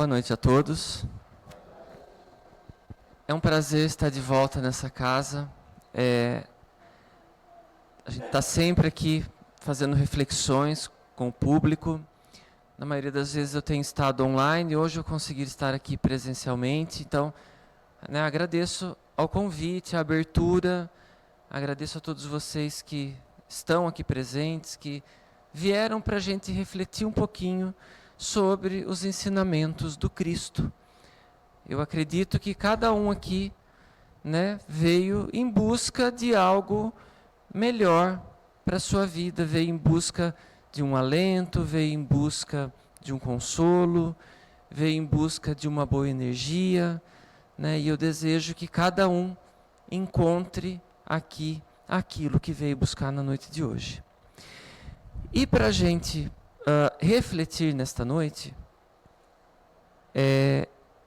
Boa noite a todos. É um prazer estar de volta nessa casa. A gente está sempre aqui fazendo reflexões com o público. Na maioria das vezes eu tenho estado online, hoje eu consegui estar aqui presencialmente. Então, agradeço ao convite, à abertura, agradeço a todos vocês que estão aqui presentes, que vieram para a gente refletir um pouquinho sobre os ensinamentos do Cristo. Eu acredito que cada um aqui, veio em busca de algo melhor para a sua vida, veio em busca de um alento, veio em busca de um consolo, veio em busca de uma boa energia, e eu desejo que cada um encontre aqui aquilo que veio buscar na noite de hoje. E para a gente refletir nesta noite,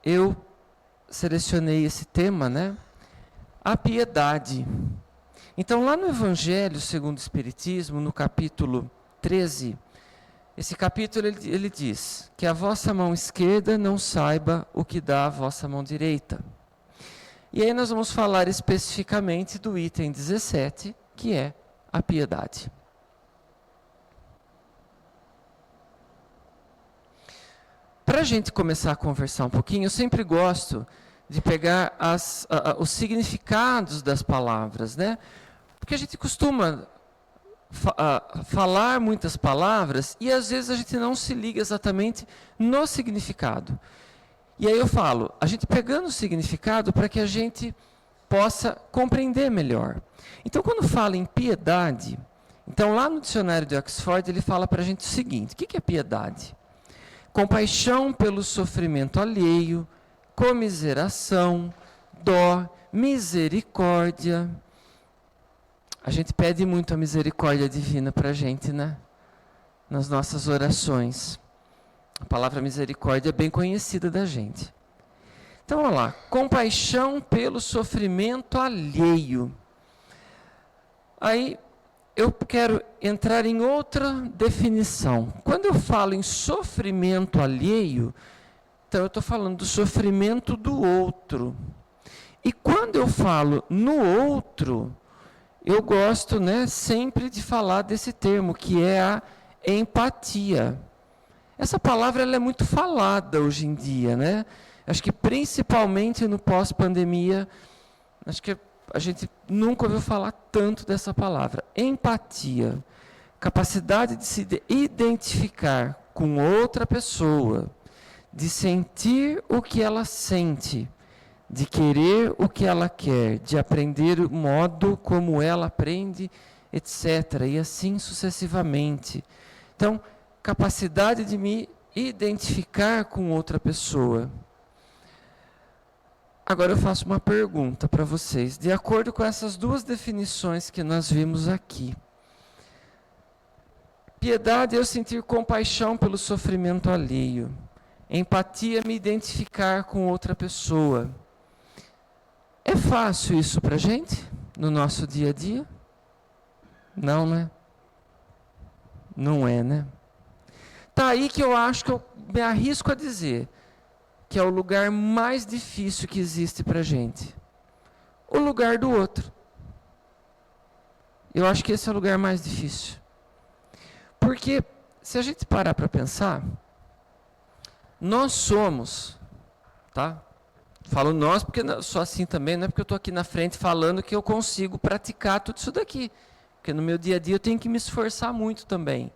eu selecionei esse tema, a piedade. Então, lá no Evangelho segundo o Espiritismo, no capítulo 13, esse capítulo ele diz que a vossa mão esquerda não saiba o que dá a vossa mão direita. E aí nós vamos falar especificamente do item 17, que é a piedade. Para a gente começar a conversar um pouquinho, eu sempre gosto de pegar os significados das palavras, Porque a gente costuma falar muitas palavras e às vezes a gente não se liga exatamente no significado. E aí eu falo, a gente pegando o significado para que a gente possa compreender melhor. Então, quando fala em piedade, então lá no dicionário de Oxford ele fala para a gente o seguinte: o que é piedade? Compaixão pelo sofrimento alheio, comiseração, dó, misericórdia. A gente pede muito a misericórdia divina para a gente, nas nossas orações. A palavra misericórdia é bem conhecida da gente. Então, vamos lá. Compaixão pelo sofrimento alheio. Aí, eu quero entrar em outra definição. Quando eu falo em sofrimento alheio, então eu estou falando do sofrimento do outro. E quando eu falo no outro, eu gosto, sempre de falar desse termo, que é a empatia. Essa palavra ela é muito falada hoje em dia, Acho que principalmente no pós-pandemia, acho que a gente nunca ouviu falar tanto dessa palavra. Empatia, capacidade de se identificar com outra pessoa, de sentir o que ela sente, de querer o que ela quer, de aprender o modo como ela aprende, etc. E assim sucessivamente. Então, capacidade de me identificar com outra pessoa. Agora eu faço uma pergunta para vocês, de acordo com essas duas definições que nós vimos aqui. Piedade é eu sentir compaixão pelo sofrimento alheio. Empatia é me identificar com outra pessoa. É fácil isso para a gente, no nosso dia a dia? Não, Não é, Tá aí que eu acho que eu me arrisco a dizer que é o lugar mais difícil que existe para a gente. O lugar do outro. Eu acho que esse é o lugar mais difícil. Porque, se a gente parar para pensar, nós somos, tá? Falo nós porque sou assim também, não é porque eu estou aqui na frente falando que eu consigo praticar tudo isso daqui. Porque no meu dia a dia eu tenho que me esforçar muito também.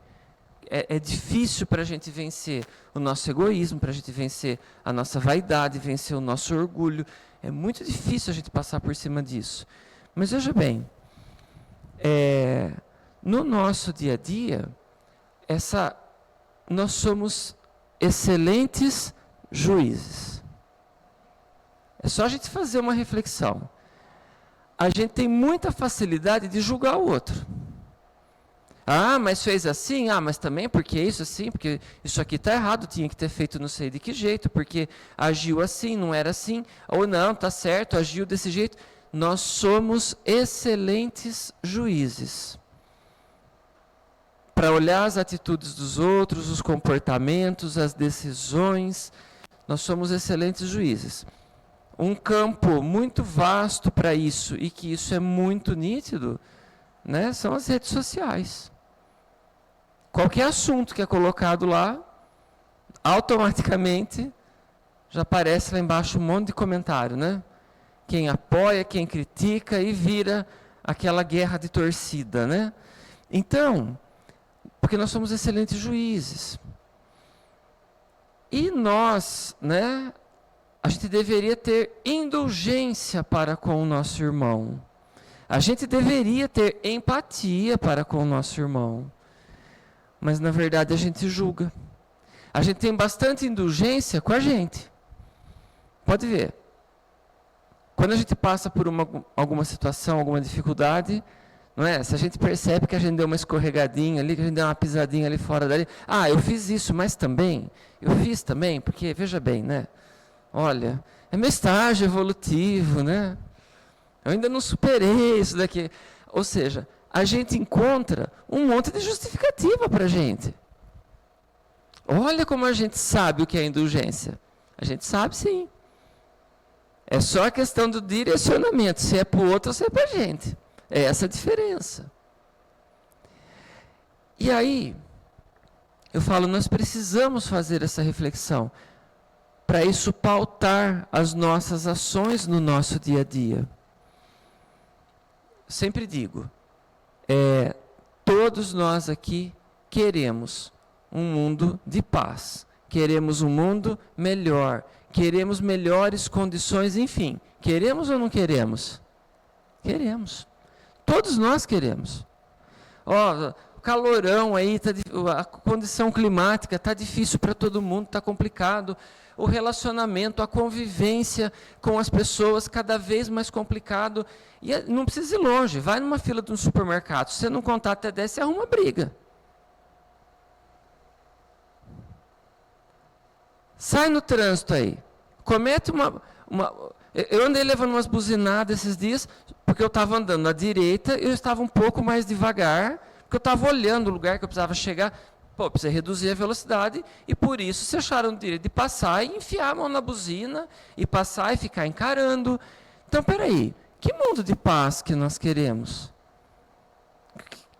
É difícil para a gente vencer o nosso egoísmo, para a gente vencer a nossa vaidade, vencer o nosso orgulho. É muito difícil a gente passar por cima disso. Mas veja bem, no nosso dia a dia, nós somos excelentes juízes. É só a gente fazer uma reflexão. A gente tem muita facilidade de julgar o outro. Ah, mas fez assim? Ah, mas também porque isso assim? Porque isso aqui está errado, tinha que ter feito não sei de que jeito, porque agiu assim, não era assim. Ou não, está certo, agiu desse jeito. Nós somos excelentes juízes. Para olhar as atitudes dos outros, os comportamentos, as decisões, nós somos excelentes juízes. Um campo muito vasto para isso, e que isso é muito nítido, né, são as redes sociais. Qualquer assunto que é colocado lá, automaticamente já aparece lá embaixo um monte de comentário, né? Quem apoia, quem critica, e vira aquela guerra de torcida, né? Então, porque nós somos excelentes juízes. E nós, né, a gente deveria ter indulgência para com o nosso irmão. A gente deveria ter empatia para com o nosso irmão. Mas, na verdade, a gente julga. A gente tem bastante indulgência com a gente. Pode ver. Quando a gente passa por alguma situação, alguma dificuldade, não é? Se a gente percebe que a gente deu uma escorregadinha ali, que a gente deu uma pisadinha ali fora dali, eu fiz isso, mas também, eu fiz também, porque, veja bem, né? Olha, é meu estágio evolutivo, né? Eu ainda não superei isso daqui. Ou seja, a gente encontra um monte de justificativa para a gente. Olha como a gente sabe o que é indulgência. A gente sabe, sim. É só a questão do direcionamento, se é para o outro ou se é para a gente. É essa a diferença. E aí, eu falo, nós precisamos fazer essa reflexão, para isso pautar as nossas ações no nosso dia a dia. Sempre digo, todos nós aqui queremos um mundo de paz, queremos um mundo melhor, queremos melhores condições, enfim, queremos ou não queremos? Queremos. Todos nós queremos. O calorão aí, a condição climática está difícil para todo mundo, está complicado. O relacionamento, a convivência com as pessoas cada vez mais complicado. E não precisa ir longe, vai numa fila de um supermercado, se você não contar até 10, você arruma briga. Sai no trânsito aí, comete eu andei levando umas buzinadas esses dias, porque eu estava andando na direita, eu estava um pouco mais devagar, porque eu estava olhando o lugar que eu precisava chegar. Precisa reduzir a velocidade, e por isso se acharam o direito de passar e enfiar a mão na buzina, e passar e ficar encarando. Então, peraí, que mundo de paz que nós queremos?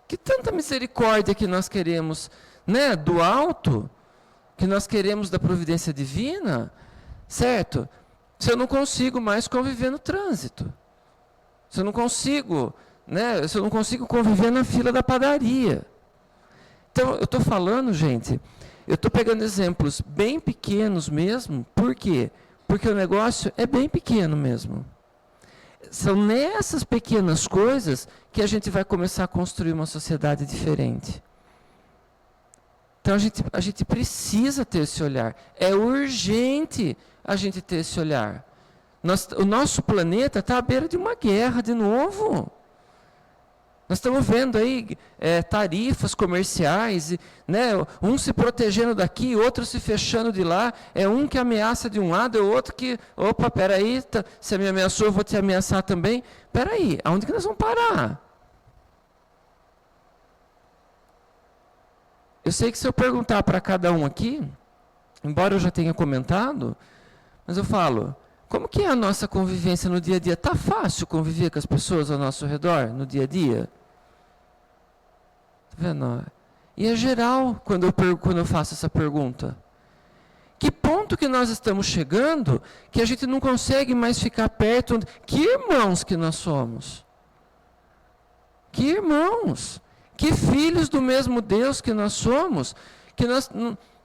Que tanta misericórdia que nós queremos, né, do alto, que nós queremos da providência divina, certo? Se eu não consigo mais conviver no trânsito, se eu não consigo, né, se eu não consigo conviver na fila da padaria. Então, eu estou falando, gente, eu estou pegando exemplos bem pequenos mesmo. Por quê? Porque o negócio é bem pequeno mesmo. São nessas pequenas coisas que a gente vai começar a construir uma sociedade diferente. Então, a gente precisa ter esse olhar. É urgente a gente ter esse olhar. O nosso planeta está à beira de uma guerra de novo. Nós estamos vendo aí tarifas comerciais, né, um se protegendo daqui, outro se fechando de lá, um que ameaça de um lado, é o outro que, opa, peraí, você me ameaçou, eu vou te ameaçar também. Peraí, aonde que nós vamos parar? Eu sei que se eu perguntar para cada um aqui, embora eu já tenha comentado, mas eu falo, como que é a nossa convivência no dia a dia? Está fácil conviver com as pessoas ao nosso redor, no dia a dia? Tá vendo? E é geral, quando eu faço essa pergunta. Que ponto que nós estamos chegando que a gente não consegue mais ficar perto? Que irmãos que nós somos? Que irmãos? Que filhos do mesmo Deus que nós somos? Que nós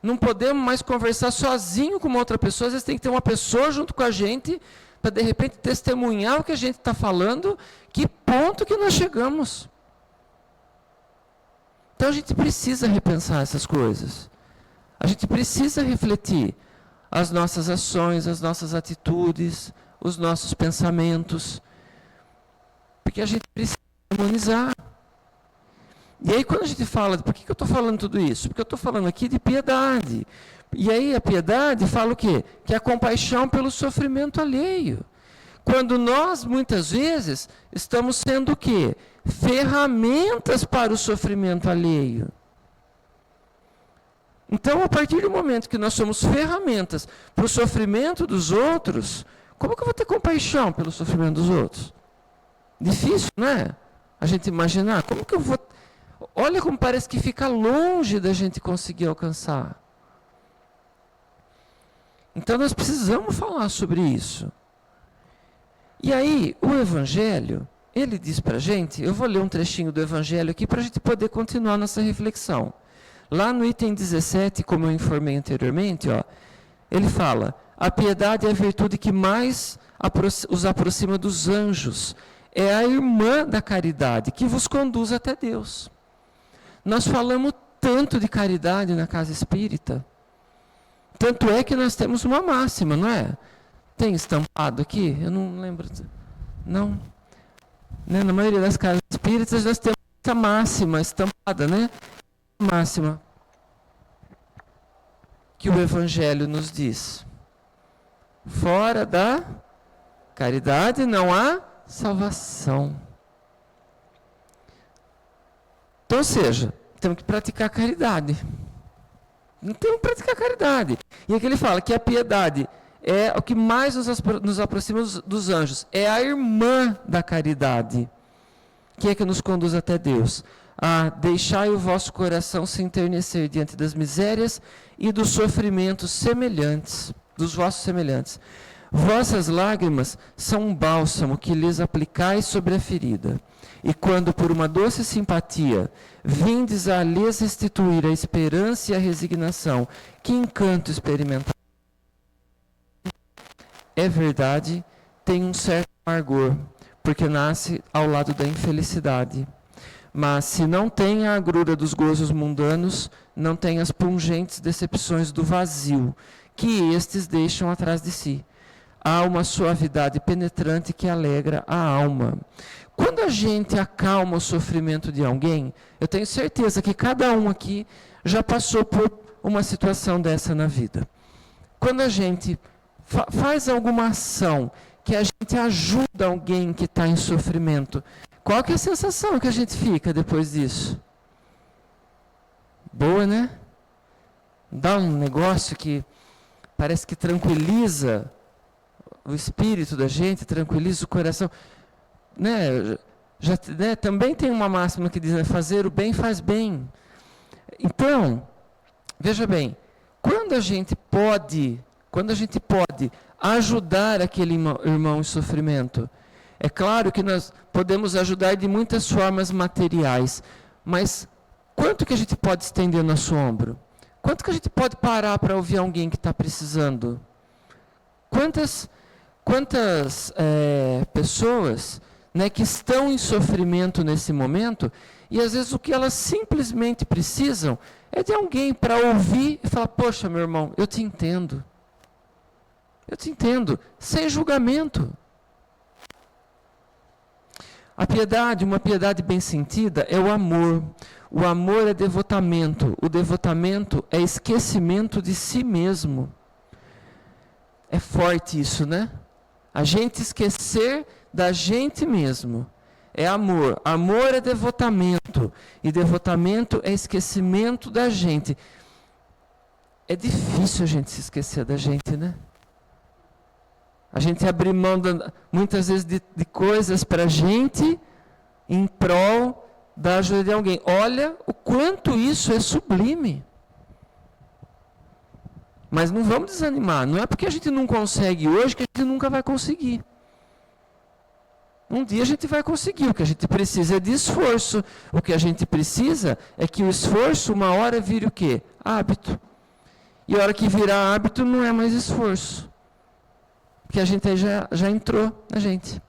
não podemos mais conversar sozinho com uma outra pessoa, às vezes tem que ter uma pessoa junto com a gente para de repente testemunhar o que a gente está falando. Que ponto que nós chegamos? Então a gente precisa repensar essas coisas. A gente precisa refletir as nossas ações, as nossas atitudes, os nossos pensamentos, porque a gente precisa harmonizar. E aí quando a gente fala, por que eu estou falando tudo isso? Porque eu estou falando aqui de piedade. E aí a piedade fala o quê? Que é a compaixão pelo sofrimento alheio. Quando nós, muitas vezes, estamos sendo o quê? Ferramentas para o sofrimento alheio. Então, a partir do momento que nós somos ferramentas para o sofrimento dos outros, como que eu vou ter compaixão pelo sofrimento dos outros? Difícil, não é? A gente imaginar, como que eu vou... Olha como parece que fica longe da gente conseguir alcançar. Então, nós precisamos falar sobre isso. E aí, o Evangelho, ele diz para a gente, eu vou ler um trechinho do Evangelho aqui para a gente poder continuar nossa reflexão. Lá no item 17, como eu informei anteriormente, ó, ele fala, a piedade é a virtude que mais os aproxima dos anjos. É a irmã da caridade que vos conduz até Deus. Nós falamos tanto de caridade na casa espírita. Tanto é que nós temos uma máxima, não é? Tem estampado aqui? Eu não lembro. Não. Né? Na maioria das casas espíritas nós temos essa máxima estampada, né? Máxima que o Evangelho nos diz. Fora da caridade não há salvação. Então, ou seja, temos que praticar caridade. Não temos que praticar caridade. E aqui ele fala que a piedade é o que mais nos aproxima dos anjos. É a irmã da caridade, que é que nos conduz até Deus. Deixai o vosso coração se enternecer diante das misérias e dos sofrimentos semelhantes, dos vossos semelhantes. Vossas lágrimas são um bálsamo que lhes aplicais sobre a ferida. E quando por uma doce simpatia vindes a lhes restituir a esperança e a resignação, que encanto experimentar. É verdade, tem um certo amargor, porque nasce ao lado da infelicidade. Mas se não tem a agrura dos gozos mundanos, não tem as pungentes decepções do vazio, que estes deixam atrás de si. Há uma suavidade penetrante que alegra a alma. Quando a gente acalma o sofrimento de alguém, eu tenho certeza que cada um aqui já passou por uma situação dessa na vida. Quando a gente faz alguma ação que a gente ajuda alguém que está em sofrimento, qual que é a sensação que a gente fica depois disso? Boa, né? Dá um negócio que parece que tranquiliza o espírito da gente, tranquiliza o coração. Né? Também tem uma máxima que diz, né? Fazer o bem faz bem. Então, veja bem, quando a gente pode ajudar aquele irmão em sofrimento, é claro que nós podemos ajudar de muitas formas materiais, mas quanto que a gente pode estender nosso ombro? Quanto que a gente pode parar para ouvir alguém que está precisando? Quantas pessoas, né, que estão em sofrimento nesse momento, e às vezes o que elas simplesmente precisam é de alguém para ouvir e falar, poxa, meu irmão, eu te entendo, sem julgamento. A piedade, uma piedade bem sentida, é o amor. O amor é devotamento. O devotamento é esquecimento de si mesmo. É forte isso, né? A gente esquecer da gente mesmo. É amor. Amor é devotamento. E devotamento é esquecimento da gente. É difícil a gente se esquecer da gente, né? A gente abrir mão, muitas vezes, de coisas para a gente em prol da ajuda de alguém. Olha o quanto isso é sublime. Mas não vamos desanimar. Não é porque a gente não consegue hoje que a gente nunca vai conseguir. Um dia a gente vai conseguir. O que a gente precisa é de esforço. O que a gente precisa é que o esforço, uma hora, vire o quê? Hábito. E a hora que virar hábito, não é mais esforço. Porque a gente aí já entrou na gente.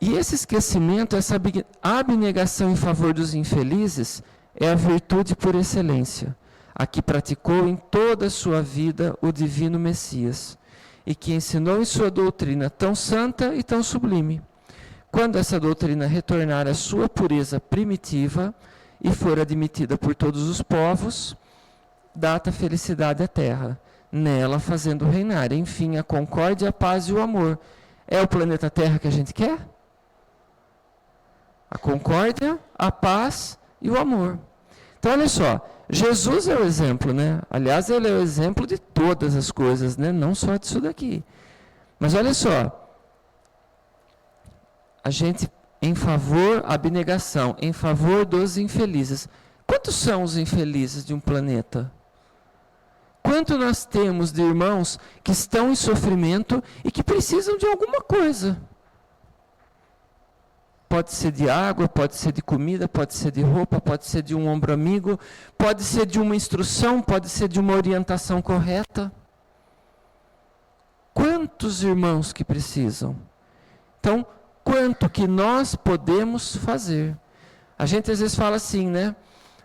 E esse esquecimento, essa abnegação em favor dos infelizes, é a virtude por excelência, a que praticou em toda a sua vida o divino Messias, e que ensinou em sua doutrina tão santa e tão sublime. Quando essa doutrina retornar à sua pureza primitiva e for admitida por todos os povos, data felicidade à terra, nela fazendo reinar, enfim, a concórdia, a paz e o amor. É o planeta Terra que a gente quer? A concórdia, a paz e o amor. Então, olha só, Jesus é o exemplo, né? Aliás, ele é o exemplo de todas as coisas, né? Não só disso daqui. Mas olha só, a gente, em favor, abnegação, em favor dos infelizes. Quantos são os infelizes de um planeta? Quanto nós temos de irmãos que estão em sofrimento e que precisam de alguma coisa? Pode ser de água, pode ser de comida, pode ser de roupa, pode ser de um ombro amigo, pode ser de uma instrução, pode ser de uma orientação correta. Quantos irmãos que precisam? Então, quanto que nós podemos fazer? A gente às vezes fala assim, né?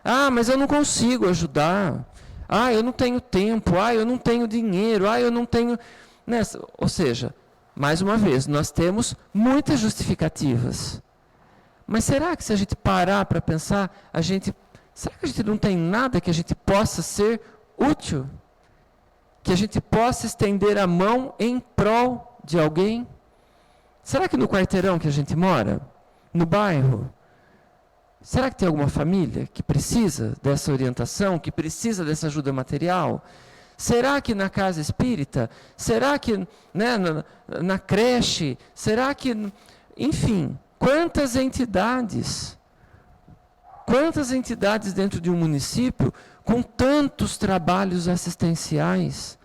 Ah, mas eu não consigo ajudar. Ah, eu não tenho tempo. Ah, eu não tenho dinheiro. Ah, eu não tenho... Ou seja, mais uma vez, nós temos muitas justificativas. Mas será que se a gente parar para pensar, será que a gente não tem nada que a gente possa ser útil? Que a gente possa estender a mão em prol de alguém? Será que no quarteirão que a gente mora, no bairro, será que tem alguma família que precisa dessa orientação, que precisa dessa ajuda material? Será que na casa espírita? Será que na creche? Será que... Enfim, quantas entidades dentro de um município com tantos trabalhos assistenciais?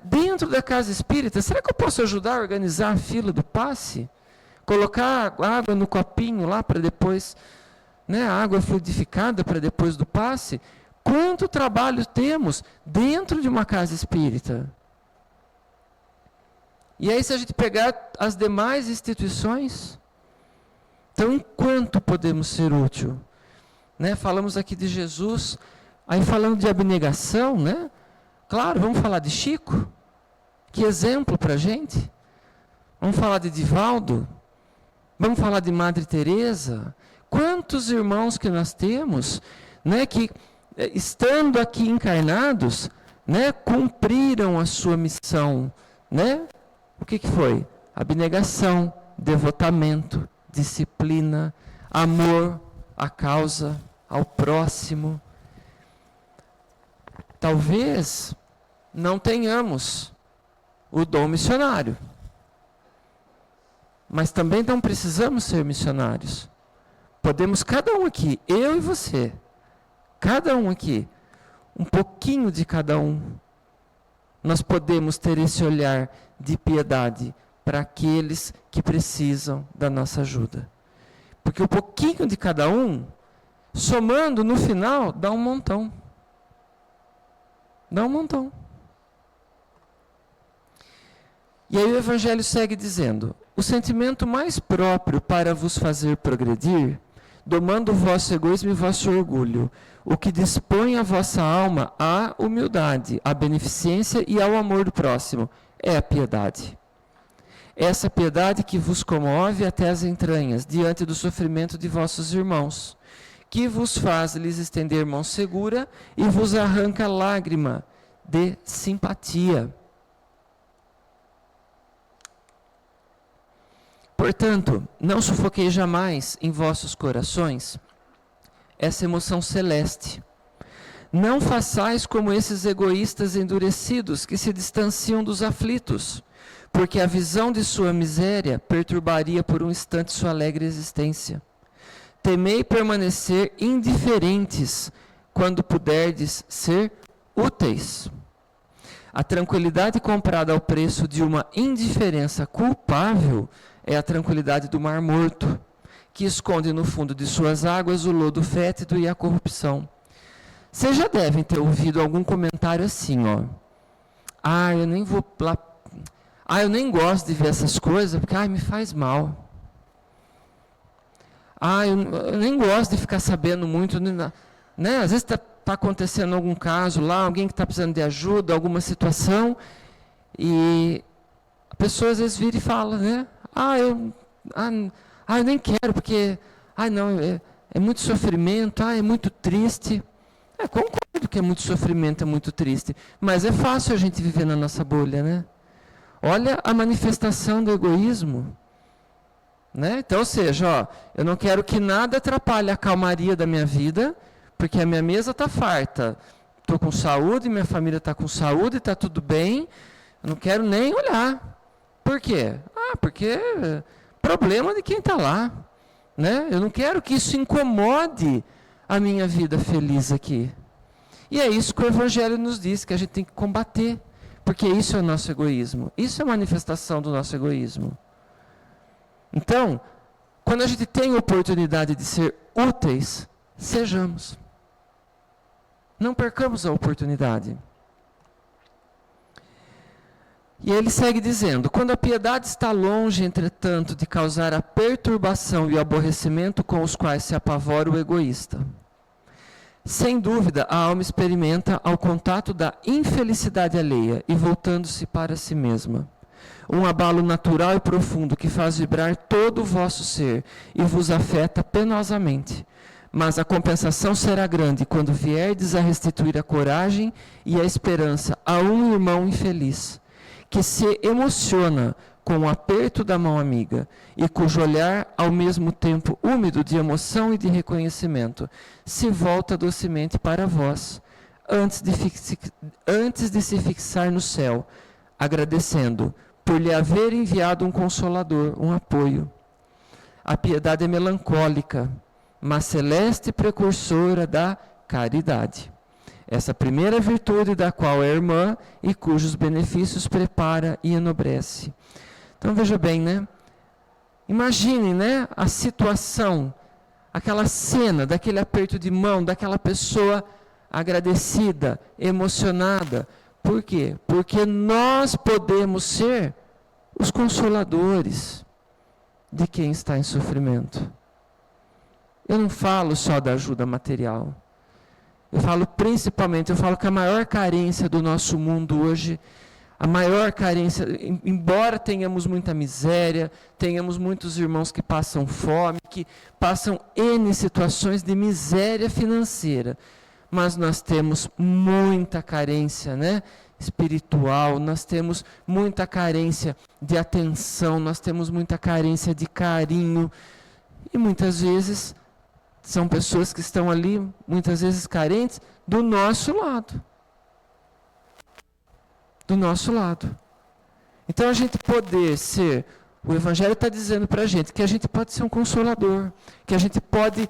Dentro da casa espírita, será que eu posso ajudar a organizar a fila do passe? Colocar água no copinho lá para depois, a água fluidificada para depois do passe? Quanto trabalho temos dentro de uma casa espírita? E aí, se a gente pegar as demais instituições, então, em quanto podemos ser útil? Falamos aqui de Jesus, aí falando de abnegação, Claro, vamos falar de Chico, que exemplo para a gente. Vamos falar de Divaldo, vamos falar de Madre Teresa. Quantos irmãos que nós temos, que estando aqui encarnados, cumpriram a sua missão, O que foi? Abnegação, devotamento, disciplina, amor à causa, ao próximo. Talvez não tenhamos o dom missionário, mas também não precisamos ser missionários. Podemos, cada um aqui, eu e você, cada um aqui, um pouquinho de cada um, nós podemos ter esse olhar de piedade para aqueles que precisam da nossa ajuda. Porque o pouquinho de cada um, somando no final, dá um montão. Dá um montão. E aí o Evangelho segue dizendo: o sentimento mais próprio para vos fazer progredir, domando o vosso egoísmo e vosso orgulho, o que dispõe a vossa alma à humildade, à beneficência e ao amor do próximo, é a piedade. Essa piedade que vos comove até as entranhas, diante do sofrimento de vossos irmãos, que vos faz lhes estender mão segura e vos arranca lágrima de simpatia. Portanto, não sufoquei jamais em vossos corações essa emoção celeste. Não façais como esses egoístas endurecidos que se distanciam dos aflitos, porque a visão de sua miséria perturbaria por um instante sua alegre existência. Temei permanecer indiferentes quando puderdes ser úteis. A tranquilidade comprada ao preço de uma indiferença culpável é a tranquilidade do mar morto, que esconde no fundo de suas águas o lodo fétido e a corrupção. Vocês já devem ter ouvido algum comentário assim, eu nem vou lá. Eu nem gosto de ver essas coisas, porque me faz mal. Eu nem gosto de ficar sabendo muito, Às vezes está acontecendo algum caso lá, alguém que está precisando de ajuda, alguma situação, e a pessoa às vezes vira e fala, eu nem quero, porque, é muito sofrimento, é muito triste. Concordo que é muito sofrimento, é muito triste, mas é fácil a gente viver na nossa bolha, Olha a manifestação do egoísmo. Né? Então, ou seja, ó, eu não quero que nada atrapalhe a calmaria da minha vida, porque a minha mesa está farta. Estou com saúde, minha família está com saúde, está tudo bem. Eu não quero nem olhar. Por quê? Porque problema de quem está lá. Né? Eu não quero que isso incomode a minha vida feliz aqui. E é isso que o Evangelho nos diz, que a gente tem que combater. Porque isso é o nosso egoísmo. Isso é a manifestação do nosso egoísmo. Então, quando a gente tem a oportunidade de ser úteis, sejamos. Não percamos a oportunidade. E ele segue dizendo: quando a piedade está longe, entretanto, de causar a perturbação e o aborrecimento com os quais se apavora o egoísta. Sem dúvida, a alma experimenta ao contato da infelicidade alheia e voltando-se para si mesma. Um abalo natural e profundo que faz vibrar todo o vosso ser e vos afeta penosamente. Mas a compensação será grande quando vierdes a restituir a coragem e a esperança a um irmão infeliz, que se emociona com o aperto da mão amiga e cujo olhar, ao mesmo tempo úmido de emoção e de reconhecimento, se volta docemente para vós, antes de se fixar no céu, agradecendo por lhe haver enviado um consolador, um apoio. A piedade é melancólica, mas celeste precursora da caridade. Essa primeira virtude da qual é irmã e cujos benefícios prepara e enobrece. Então veja bem, né? Imagine, né, a situação, aquela cena daquele aperto de mão, daquela pessoa agradecida, emocionada. Por quê? Porque nós podemos ser os consoladores de quem está em sofrimento. Eu não falo só da ajuda material. Eu falo que a maior carência do nosso mundo hoje, a maior carência, embora tenhamos muita miséria, tenhamos muitos irmãos que passam fome, que passam N situações de miséria financeira, mas nós temos muita carência, né, espiritual, nós temos muita carência de atenção, nós temos muita carência de carinho, e muitas vezes são pessoas que estão ali, muitas vezes carentes, do nosso lado. Do nosso lado. Então a gente poder ser, o Evangelho está dizendo para a gente que a gente pode ser um consolador, que a gente pode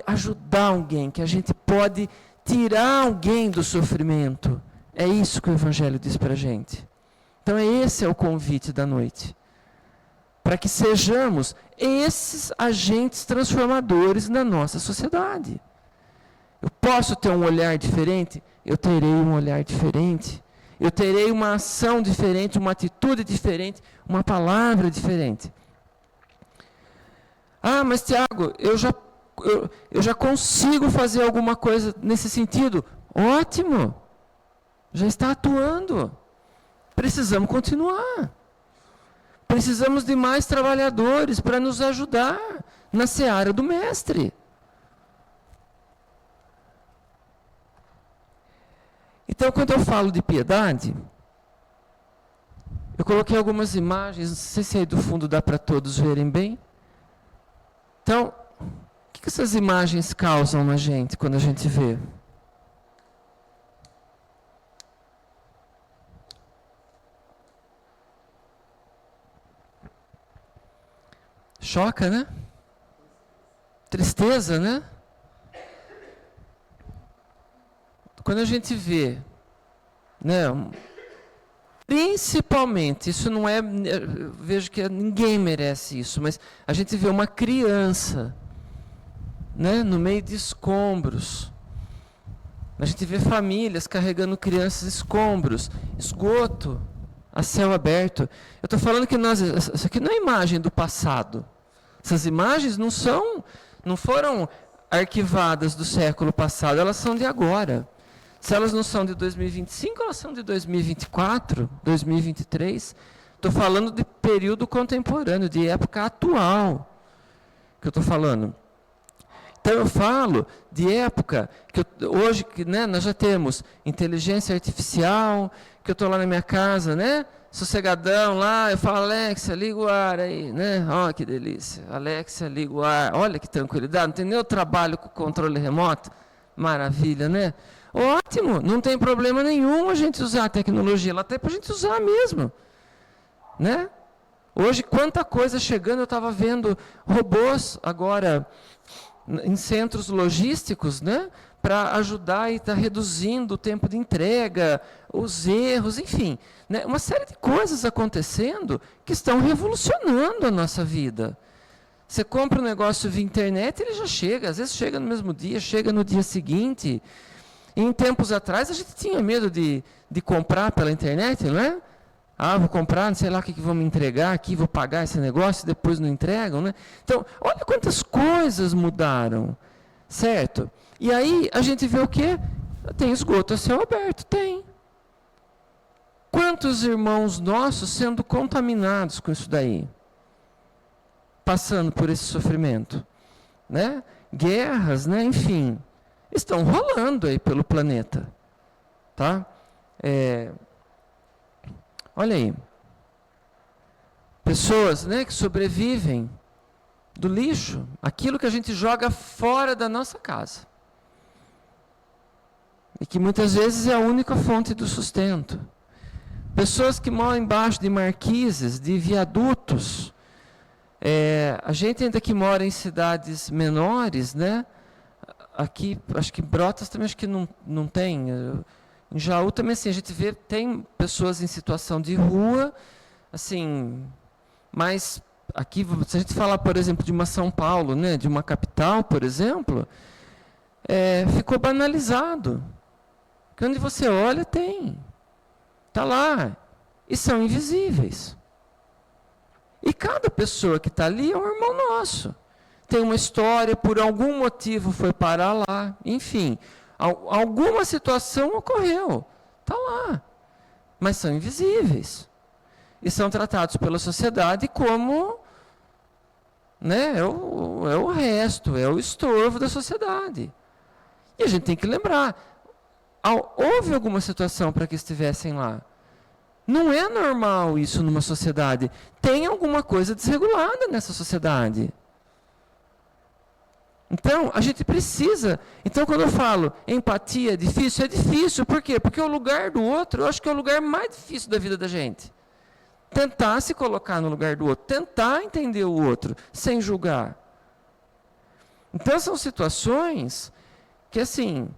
ajudar alguém, que a gente pode tirar alguém do sofrimento. É isso que o Evangelho diz para a gente. Então esse é o convite da noite. Para que sejamos esses agentes transformadores na nossa sociedade. Eu posso ter um olhar diferente? Eu terei um olhar diferente. Eu terei uma ação diferente, uma atitude diferente, uma palavra diferente. Mas Tiago, eu já consigo fazer alguma coisa nesse sentido. Ótimo! Já está atuando. Precisamos continuar. Precisamos de mais trabalhadores para nos ajudar na seara do Mestre. Então, quando eu falo de piedade, eu coloquei algumas imagens, não sei se aí do fundo dá para todos verem bem. Então, o que essas imagens causam na gente quando a gente vê? Choca, né? Tristeza, né? Quando a gente vê, né, principalmente, isso não é, eu vejo que ninguém merece isso, mas a gente vê uma criança, né, no meio de escombros. A gente vê famílias carregando crianças, escombros, esgoto, a céu aberto. Eu estou falando que isso aqui não é imagem do passado. Essas imagens não foram arquivadas do século passado, elas são de agora. Se elas não são de 2025, elas são de 2024, 2023. Estou falando de período contemporâneo, de época atual, que eu estou falando. Então eu falo de época que hoje, né, nós já temos inteligência artificial, que eu estou lá na minha casa, né, sossegadão lá, eu falo, Alexa, liga o ar aí, né? Ó, que delícia. Alexa, liga o ar. Olha que tranquilidade, não tem nem o trabalho com o controle remoto. Maravilha, né? Ótimo, não tem problema nenhum a gente usar a tecnologia, ela até para a gente usar mesmo, né? Hoje, quanta coisa chegando, eu estava vendo robôs agora em centros logísticos, né? Para ajudar e estar reduzindo o tempo de entrega, os erros, enfim, né? Uma série de coisas acontecendo que estão revolucionando a nossa vida. Você compra um negócio via internet, ele já chega, às vezes chega no mesmo dia, chega no dia seguinte. E em tempos atrás a gente tinha medo de comprar pela internet, não é? Ah, vou comprar, não sei lá o que vão me entregar aqui, vou pagar esse negócio, depois não entregam, né? Então, olha quantas coisas mudaram, certo? E aí a gente vê o quê? Tem esgoto a céu aberto, tem. Quantos irmãos nossos sendo contaminados com isso daí? Passando por esse sofrimento, né? Guerras, né? Enfim, estão rolando aí pelo planeta, tá? Olha aí, pessoas, né, que sobrevivem do lixo, aquilo que a gente joga fora da nossa casa, e que muitas vezes é a única fonte do sustento. Pessoas que moram embaixo de marquises, de viadutos. A gente ainda que mora em cidades menores, né? Aqui, acho que Brotas também acho que não tem. Em Jaú também assim, a gente vê, tem pessoas em situação de rua, assim, mas aqui, se a gente falar, por exemplo, de uma São Paulo, né, de uma capital, por exemplo, ficou banalizado. Porque onde você olha, tem. Está lá. E são invisíveis. E cada pessoa que está ali é um irmão nosso. Tem uma história, por algum motivo foi parar lá. Enfim, alguma situação ocorreu. Está lá. Mas são invisíveis. E são tratados pela sociedade como, né, é o resto, é o estorvo da sociedade. E a gente tem que lembrar, houve alguma situação para que estivessem lá. Não é normal isso numa sociedade. Tem alguma coisa desregulada nessa sociedade. Então, a gente precisa. Então, quando eu falo empatia é difícil. Por quê? Porque o lugar do outro, eu acho que é o lugar mais difícil da vida da gente. Tentar se colocar no lugar do outro, tentar entender o outro, sem julgar. Então, são situações que, assim,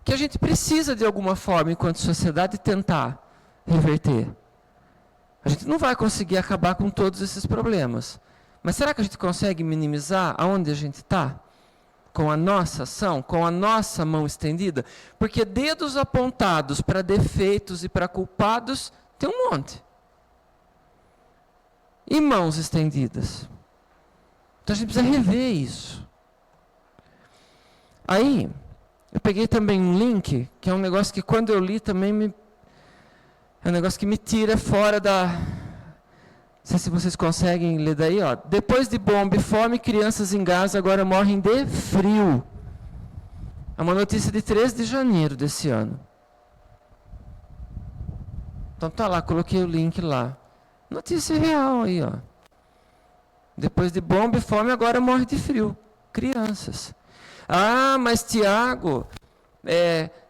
que a gente precisa, de alguma forma, enquanto sociedade, tentar reverter. A gente não vai conseguir acabar com todos esses problemas. Mas será que a gente consegue minimizar aonde a gente está? Com a nossa ação, com a nossa mão estendida? Porque dedos apontados para defeitos e para culpados, tem um monte. E mãos estendidas. Então a gente precisa rever isso. Aí, eu peguei também um link, que é um negócio que quando eu li também é um negócio que me tira fora da... Não sei se vocês conseguem ler daí, ó. Depois de bomba e fome, crianças em Gaza agora morrem de frio. É uma notícia de 13 de janeiro desse ano. Então tá lá, coloquei o link lá. Notícia real aí, ó. Depois de bomba e fome, agora morre de frio. Crianças. Ah, mas Tiago,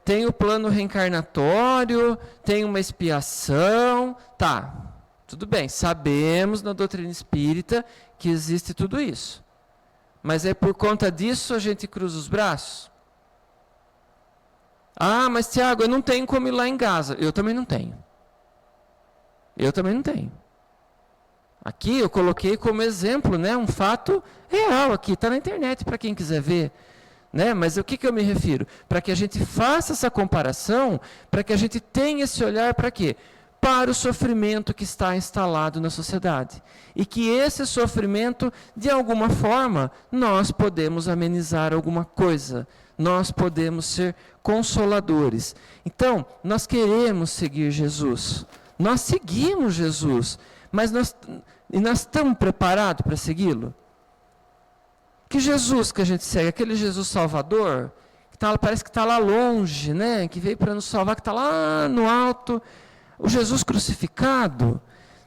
tem o plano reencarnatório, tem uma expiação. Tá, tudo bem, sabemos na doutrina espírita que existe tudo isso. Mas por conta disso a gente cruza os braços? Ah, mas Tiago, eu não tenho como ir lá em Gaza. Eu também não tenho. Eu também não tenho. Aqui eu coloquei como exemplo, né, um fato real aqui, está na internet para quem quiser ver. Né? Mas o que eu me refiro? Para que a gente faça essa comparação, para que a gente tenha esse olhar para quê? Para o sofrimento que está instalado na sociedade. E que esse sofrimento, de alguma forma, nós podemos amenizar alguma coisa. Nós podemos ser consoladores. Então, nós queremos seguir Jesus. Nós seguimos Jesus. Mas nós estamos preparados para segui-lo? Que Jesus que a gente segue, aquele Jesus Salvador, que parece que está lá longe, né? Que veio para nos salvar, que está lá no alto, O Jesus crucificado,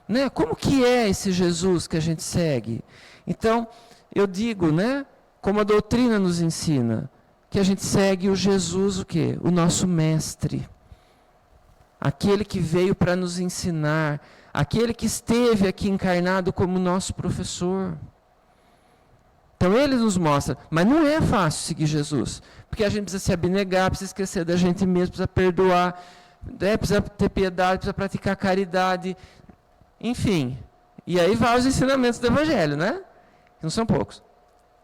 né? Como que é esse Jesus que a gente segue? Então, eu digo, né? Como a doutrina nos ensina, que a gente segue o Jesus, o quê? O nosso mestre. Aquele que veio para nos ensinar, aquele que esteve aqui encarnado como nosso professor. Então ele nos mostra, mas não é fácil seguir Jesus, porque a gente precisa se abnegar, precisa esquecer da gente mesmo, precisa perdoar, precisa ter piedade, precisa praticar caridade, enfim. E aí vai os ensinamentos do Evangelho, né? Que não são poucos.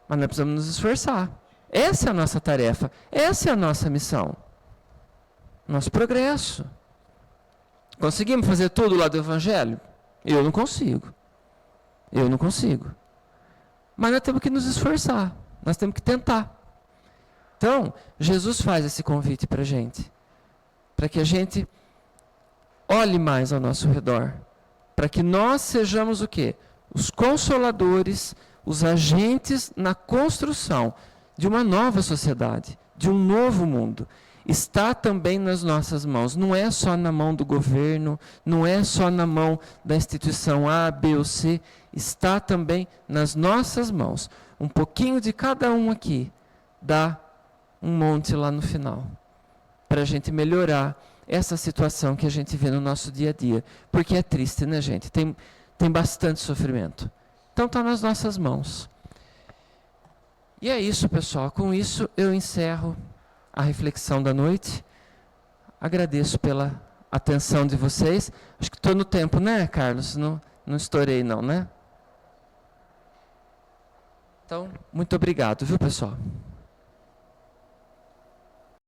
Mas nós precisamos nos esforçar. Essa é a nossa tarefa, essa é a nossa missão. Nosso progresso. Conseguimos fazer tudo lá do Evangelho? Eu não consigo. Eu não consigo. Mas nós temos que nos esforçar. Nós temos que tentar. Então, Jesus faz esse convite para a gente. Para que a gente olhe mais ao nosso redor. Para que nós sejamos o quê? Os consoladores, os agentes na construção de uma nova sociedade, de um novo mundo. Está também nas nossas mãos. Não é só na mão do governo, não é só na mão da instituição A, B ou C. Está também nas nossas mãos. Um pouquinho de cada um aqui dá um monte lá no final. Para a gente melhorar essa situação que a gente vê no nosso dia a dia. Porque é triste, né, gente? Tem bastante sofrimento. Então está nas nossas mãos. E é isso, pessoal. Com isso eu encerro a reflexão da noite. Agradeço pela atenção de vocês. Acho que estou no tempo, né, Carlos? Não estourei não, né? Então, muito obrigado, viu, pessoal?